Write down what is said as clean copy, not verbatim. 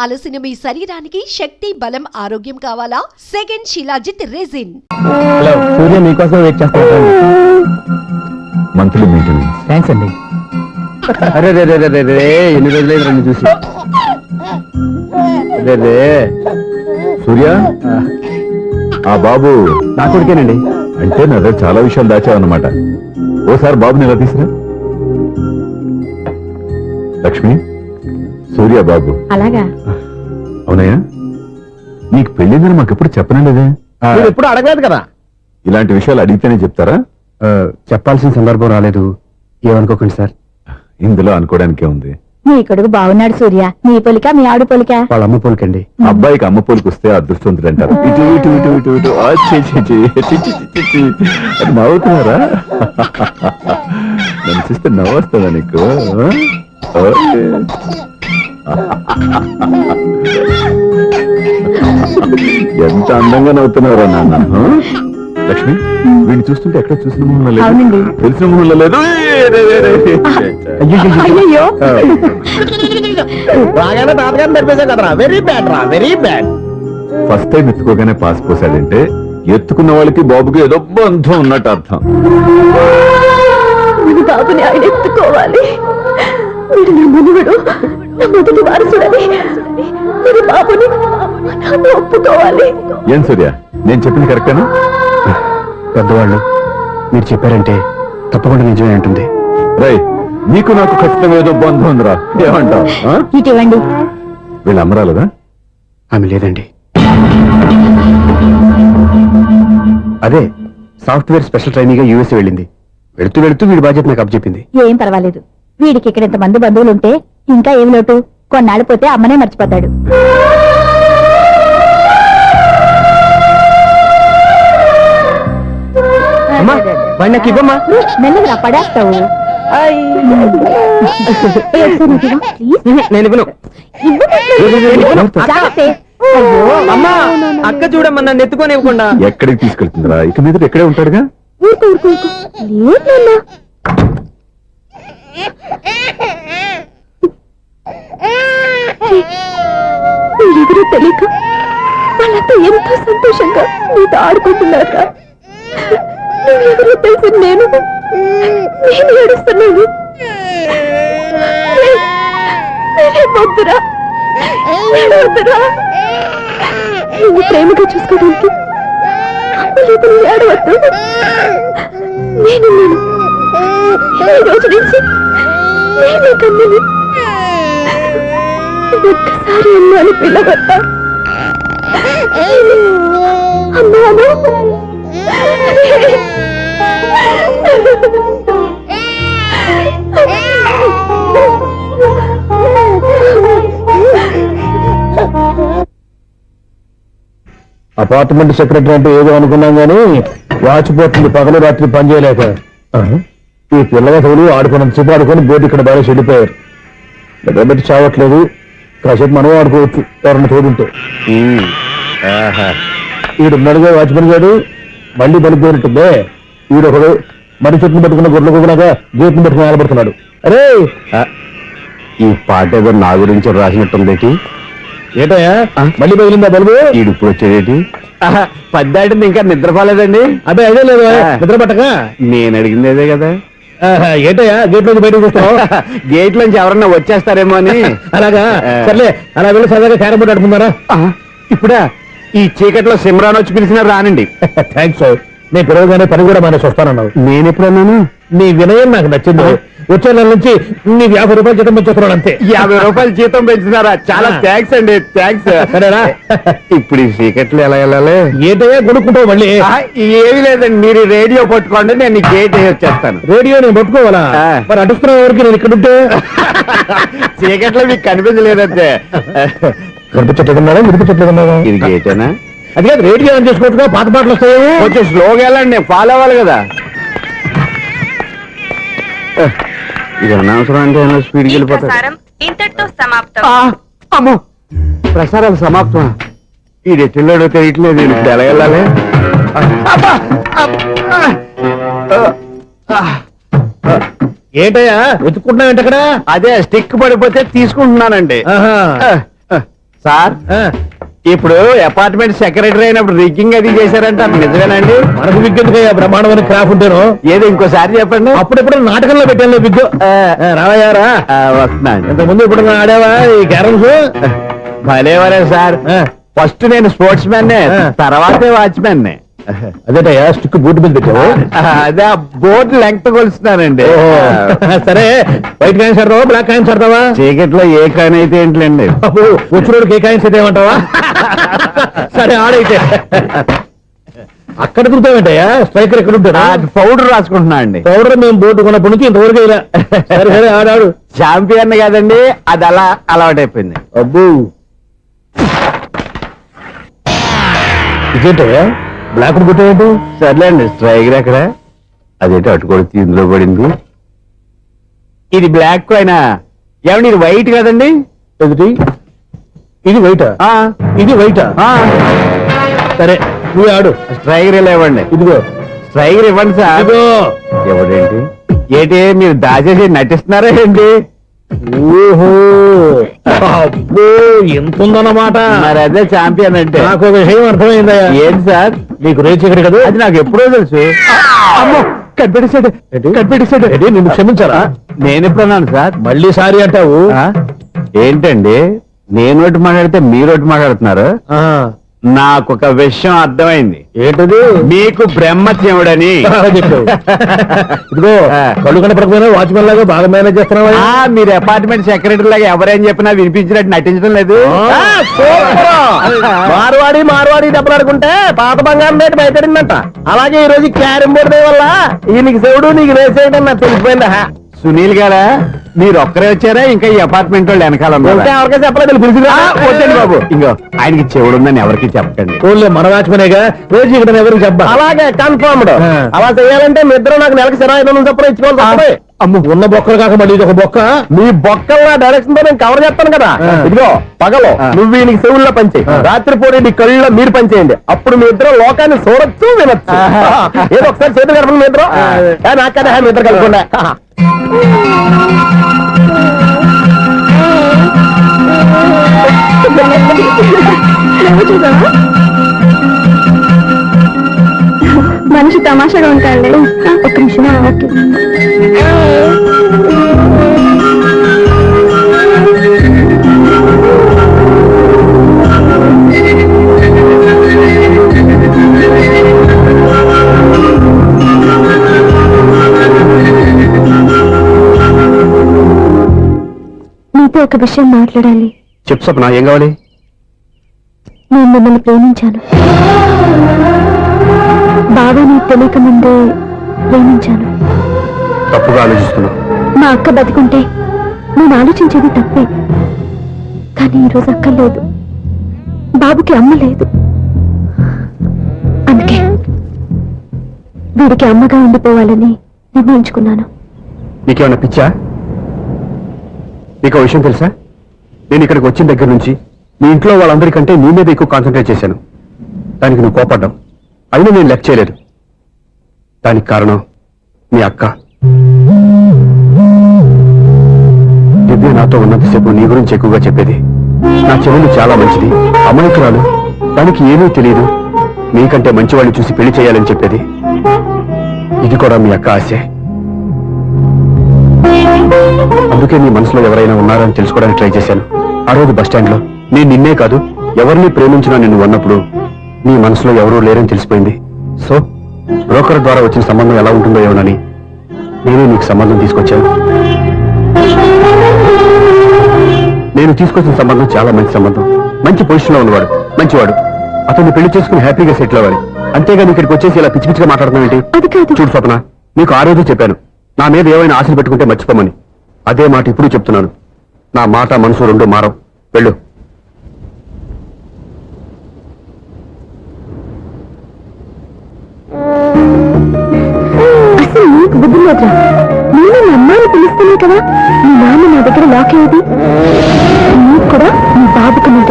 అలసిన మీ శరీరానికి శక్తి, బలం, ఆరోగ్యం కావాలా? Second shilajit resin. హలో, సూర్య మీకోసం వెయిట్ చేస్తాను. Monthly maintenance. థ్యాంక్స్ అండి. అరే రే రే రే రే, ఎన్ని రోజులైంది రండి చూసి. అరే రే సూర్య, ఆ బాబు నా కొడుకేనండి. అంటే నా దగ్గర చాలా విషయాలు దాచావన్నమాట. ఓసారి బాబుని ఎలా తీసురా. లక్ష్మి, సూర్య బాబు. అలాగా? అవునయ్యా, నీకు పెళ్ళిందని మాకెప్పుడు చెప్పనలేదే. మీరు ఎప్పుడు అడగలేదు కదా. ఇలాంటి విషయాలు అడిగితేనే చెప్తారా? చెప్పాల్సిన సందర్భం రాలేదు, ఏమనుకోకండి సార్. ఇందులో అనుకోవడానికే ఉంది. నీ కొడుకు బాగున్నాడు సూర్య. నీ పొలిక మీ ఆవిడ పొలిక? వాళ్ళ అమ్మ పోలికండి. అబ్బాయికి అమ్మ పోలికి వస్తే అదృష్టవంతుడు అంటారు. ఇటు ఇటు ఇటు ఇటు ఇటు ఆ, ఛీ, ఛీ, ఛీ, ఛీ, ఛీ, ఛీ, ఛీ. అది నవ్వుతున్నారా? నన్ను చూస్తే నవ్వొస్తుందా నీకు? ఓకే. ఎంత అందంగా నవ్వుతున్నారా నాన్న. లక్ష్మి, వీడిని చూస్తుంటే ఎక్కడ చూసిన మొహంలో లేదు, అవునండి. తెలిసిన మొహంలో లేదు. అయ్యో, బాగానే తాతగారిని నడిపేశాం కదరా. వెరీ బ్యాడ్ రా, వెరీ బ్యాడ్. ఫస్ట్ టైం ఎత్తుకోగానే పాస్ పోసాడంటే ఎత్తుకున్న వాళ్ళకి బాబుకి ఏదో బంధం ఉన్నట్టు అర్థం. బాబుని ఆయన ఎత్తుకోవాలి. వీడు నా మనువడు, నా మొదటి వారసుడని మీరు బాబుని ఒప్పుకోవాలి. ఏం సూర్య, నేను చెప్పింది కరెక్టేనా? పెద్దవాళ్ళు మీరు చెప్పారంటే తప్పకుండా నిజమే ఉంటుంది. రై, నీకు నాకు ఖచ్చితంగా ఏదో బంధం ఉందిరా, ఏమంటావు? ఇటువంటి వీళ్ళు అమ్మరాలదా? ఆమె లేదండి. అదే సాఫ్ట్వేర్ స్పెషల్ ట్రైనింగ్ గా యూఎస్ వెళ్ళింది. వెళుతూ వెళుతూ వీడి బాధ్యత నాకు అప్పచెప్పింది. ఏం పర్వాలేదు. వీడికి ఇక్కడ ఇంతమంది బంధువులుంటే ఇంకా ఏం లోటు. కొన్నాళ్ళు పోతే అమ్మనే మర్చిపోతాడు. మెల్లగా పడేస్తావు. నేను ఇవ్వను. అమ్మా, అక్క చూడమ్మా, నన్ను ఎత్తుకొని ఇవ్వకుండా. ఎక్కడికి తీసుకెళ్తుందిరా? ఇక మీద ఇక్కడే ఉంటాడుగా. మీరెవరూ తెలియక వాళ్ళంతా ఎంతో సంతోషంగా మీతో ఆడుకుంటున్నారా? నువ్వెవరో తెలిసి నేను ఏడుస్తున్నాను. వద్దురా, వద్దురా. నువ్వు ప్రేమగా చూసుకోవడానికి ఏడవద్దు. నేను ఈ రోజు నుంచి నేనే కన్నని. ఒక్కసారి అమ్మాని పిల్లవద్దా? అమ్మాను. అపార్ట్మెంట్ సెక్రటరీ అంటే ఏదో అనుకున్నాం గానీ వాచిపోతుంది పగలు రాత్రి పని చేయలేక. ఈ పిల్లవసలు ఆడుకున్నంతసేపు ఆడుకొని బోర్డు ఇక్కడ బాగా చెడిపోయారు. నిద్రబెట్టి చావట్లేదు. కాసేపు మనం ఆడుకోవచ్చు ఎవరన్నా తోడుంటే. ఈడున్నాడుగా వాచ్మెన్ గారు, మళ్ళీ పడిపోయినట్టుందే. ఈడొకడు మరి చెట్టును పెట్టుకున్న గొడ్ల కుదరగా గేట్ని పెట్టుకుని ఆడబడుతున్నాడు. అరే, ఈ పాట ఏదో నా గురించి రాసినట్టుంది. ఏటయ్యా, మళ్ళీ పగిలిందా బలుబు? ఈడు ఇప్పుడు వచ్చేదేటి? పద్దాటింది ఇంకా నిద్రపోలేదండి. అదే అదే లేదు, నిద్ర పట్టక. నేను అడిగింది అదే కదా. ఏటయ్యా, గేట్ నుంచి బయటకు చూస్తావు? గేట్ నుంచి ఎవరన్నా వచ్చేస్తారేమో అని. అలాగా, సర్లే, అలా వెళ్ళి సరదాగా క్యారం బోర్డు ఆడుకున్నారా? ఇప్పుడా? ఈ చీకట్లో సిమ్రాన్ వచ్చి పిలిచినా రానండి. థ్యాంక్స్. నేను పిలవగానే పని కూడా మానేసి వస్తానన్నావు. నేను ఎప్పుడన్నాను? నీ వినయం నాకు నచ్చింది. వచ్చే నెల నుంచి నీకు 50 రూపాయలు జీతం పెంచుతున్నాడు అంతే. 50 రూపాయలు జీతం పెంచుతున్నారా? చాలా థ్యాంక్స్ అండి, థ్యాంక్స్. సరేనా? ఇప్పుడు ఈ చీకట్లు ఎలా వెళ్ళాలి? ఏదైనా కొనుక్కుంటావు మళ్ళీ? ఏమీ లేదండి, మీరు రేడియో పట్టుకోండి, నేను గేట్ వచ్చేస్తాను. రేడియో నేను పట్టుకోవాలా? మరి అడుస్తున్న వరకు నేను ఇక్కడ ఉంటే చీకట్లో మీకు కనిపించలేదంటే. కనిపించట్లేదన్నారా? వినిపించట్లేదన్నారా? ఇది గేటేనా? అది కాదు, రేడియో ఆన్ చేసుకోవచ్చుగా, పాత పాటలు వస్తాయి. కొంచెం స్లోగా వెళ్ళండి, ఫాలో అవ్వాలి కదా. ఇది అనవసరం అంటే స్పీడ్కి వెళ్ళిపోతాడు. ఇంతటితో సమాప్తం. అమ్మో, ప్రసారాలు సమాప్తం. ఈ రెట్టిల్లాడో తెలియట్లేదు. ఇప్పుడు ఎలా వెళ్ళాలి? ఏంటయ్యా వెతుక్కుంటున్నావు? ఏంటి అక్కడ? అదే స్టిక్ పడిపోతే తీసుకుంటున్నానండి. సార్ ఇప్పుడు అపార్ట్మెంట్ సెక్రటరీ అయినప్పుడు రిగ్గింగ్ అది చేశారంట నిజమేనండి? మనకు విగ్గెందుకయ్యా బ్రహ్మాండమైన క్రాఫ్ ఉంటాను. ఏదో ఇంకోసారి చెప్పండి. అప్పుడెప్పుడు నాటకంలో పెట్టాను విగ్గు. రావయ్యారా వస్తున్నాను. ఇంత ముందు ఇప్పుడు ఆడావా ఈ క్యారమ్స్? భలేవరే సార్. ఫస్ట్ నేను స్పోర్ట్స్ మ్యాన్ తర్వాతే వాచ్మెన్. అదేటయ్యా స్టిక్ బూట్ మీద పెట్టావు. అదే బోర్డు లెంగ్త్ కొలుస్తున్నానండి. సరే వైట్ కాయిన్స్ ఆడతావా బ్లాక్ కాయిన్స్ ఆడతావా? చీకట్ లో ఏ కాయిన్ అయితే ఏంటండి? వచ్చినోడికి ఏ కాయిన్స్ అయితే ఏమంటావా? సరే ఆడైతే. అక్కడ తిరుగుతావేంటయ్యా? స్ట్రైకర్ ఎక్కడ ఉంటాడా? పౌడర్ రాసుకుంటున్నా అండి. పౌడర్ మేము బోర్డు కొన్నప్పటి నుంచి ఇంతవరకు ఇలా. సరే సరే ఆడాడు. చాంపియన్ కదండి, అది అలా అలవాటైపోయింది. అబ్బు ఇదేంటయ్యా బ్లాక్ కొట్టేయండి. సర్లేండి. స్ట్రైకర్ ఎక్కడ? అదేంటి అటుకొడితే ఇందులో పడింది. ఇది బ్లాక్ అయినా ఏమండి ఇది వైట్ కదండి? ఎదుటి ఇది వైటా? ఇది వైటా? సరే నువ్వు ఆడు. స్ట్రైకర్ ఇలా ఇవ్వండి. ఇదిగో స్ట్రైకర్ ఇవ్వండి సార్. ఇదిగో. ఎవడేంటి ఏంటి మీరు దాచేసి నటిస్తున్నారా ఏంటి? ఓహో అబ్బో ఎంత ఉందన్నమాట. మరి అదే చాంపియన్ అంటే. నాకు విషయం అర్థమైందయ్యా. ఏంటి సార్? నీకు రేచి ఇక్కడ కదా? అది నాకు ఎప్పుడో తెలుసు. అమ్మో కనిపెట్టేశాడు. కనిపెట్టేశాడు. నిన్ను క్షమించారా? నేను ఎప్పుడన్నాను సార్? మళ్ళీ సారీ అంటావు? ఏంటండి నేను ఒకటి మాట్లాడితే మీరు ఒకటి మాట్లాడుతున్నారు. నాకు ఒక విషయం అర్థమైంది. ఏంటది? మీకు బ్రహ్మత్యముడని చెప్పావు. ఇదిగో కళ్ళు కనపడకపోయినా వాచ్మెన్ లాగా బాగా మేనేజ్ చేస్తున్నావా? మీరు అపార్ట్మెంట్ సెక్రటరీ లాగా ఎవరేం చెప్పినా వినిపించినట్టు నటించడం లేదు. మార్వాడి డబ్బులు ఆడుకుంటే పాత బంగారం రేటు బయటడిందంట. అలాగే ఈ రోజు క్యారం బోర్డు వల్ల ఈయనకి శివుడు నీకు రేసేయడం నాకు తెలిసిపోయిందా? సునీల్ గారా మీరు ఒక్కరే వచ్చారా? ఇంకా ఈ అపార్ట్మెంట్ వాళ్ళు వెనకాల ఎవరికైనా చెప్పలేదు వద్దండి బాబు. ఇంకో ఆయనకి చెవుడు ఉందని ఎవరికి చెప్పకండి. ఓన్లీ మన వాచ్మనేగా రోజు ఇక్కడ ఎవరికి చెప్పా. అలాగే కన్ఫర్మ్డ్. అలా చేయాలంటే మీ ఇద్దరు నాకు నెలకి 25,000 చొప్పున ఇచ్చుకోవాలి. అమ్మ ఉన్న బొక్కలు కాక మళ్ళీ ఇది ఒక బొక్క. మీ బొక్కల డైరెక్షన్ తో నేను కవర్ చేస్తాను కదా. ఇదిగో పగలు నువ్వు వీనికి చెవుల్లో పనిచేయి, రాత్రిపూట నీ కళ్ళలో మీరు పనిచేయండి. అప్పుడు మీ ఇద్దరు లోకాన్ని చూడొచ్చు వినొచ్చు. ఏదో ఒకసారి చేతులు కలపండి మీ ఇద్దరు. నాకదే మీ ఇద్దరు కలుపుకుండా. మనిషి తమాషాగా ఉంటాడు. ఒక నిమిషం. ఓకే నీతో ఒక విషయం మాట్లాడాలి. చెప్పు స్వప్న, ఏం కావాలి? నేను మిమ్మల్ని ప్రేమించాను. బాగా నీకు తెలియక ముందే ప్రేమించాను. తప్పుగా ఆలోచిస్తున్నా. మా అక్క బతికుంటే నేను ఆలోచించేది తప్పే. కానీ ఈరోజు అక్క లేదు, బాబుకి అమ్మ లేదు. అందుకే వీడికి అమ్మగా ఉండిపోవాలని నిర్ణయించుకున్నాను. నీకేమన్నా పిచ్చా? నీకు విషయం తెలుసా? నేను ఇక్కడికి వచ్చిన దగ్గర నుంచి మీ ఇంట్లో వాళ్ళందరికంటే నీ మీద ఎక్కువ కాన్సన్ట్రేట్ చేశాను. దానికి నువ్వు కోపడ్డావు. అయినా నేను లెక్క చేయలేదు. దానికి కారణం మీ అక్క. దివ్య నాతో ఉన్నంతసేపు నీ గురించి ఎక్కువగా చెప్పేది. నా చెవులు చాలా మంచిది, అమాయకురాలు, దానికి ఏమీ తెలియదు, నీకంటే మంచివాళ్ళు చూసి పెళ్లి చేయాలని చెప్పేది. ఇది కూడా మీ అక్క ఆశే. అందుకే నీ మనసులో ఎవరైనా ఉన్నారని తెలుసుకోవడానికి ట్రై చేశాను. ఆ రోజు బస్టాండ్ లో నేను నిన్నే కాదు ఎవరిని ప్రేమించినా నిన్ను అన్నప్పుడు నీ మనసులో ఎవరూ లేరని తెలిసిపోయింది. సో బ్రోకర్ ద్వారా వచ్చిన సంబంధం ఎలా ఉంటుందో ఏమోనని నేనే నీకు సంబంధం తీసుకొచ్చాను. నేను తీసుకొచ్చిన సంబంధం చాలా మంచి సంబంధం. మంచి పొజిషన్ లో ఉన్నవాడు, మంచివాడు. అతన్ని పెళ్లి చేసుకుని హ్యాపీగా సెటిల్ అవ్వాలి. అంతేగాని ఇక్కడికి వచ్చేసి ఇలా పిచ్చి పిచ్చిగా మాట్లాడడం ఏంటి? చూడు స్వప్న, నీకు ఆ రోజు చెప్పాను నా మీద ఏమైనా ఆశలు పెట్టుకుంటే మర్చిపోమని. అదే మాట ఇప్పుడు చెప్తున్నాను. నా మాట మనసు రెండు మారవు. వెళ్ళు. అసలు నీకు బుద్ధి లేదురా. నేను మీ అమ్మాయిని పిలుస్తానే కదా మీ నాన్న నా దగ్గర లాక్ అయ్యేది. నీకు కూడా నీ బాబుకు నీ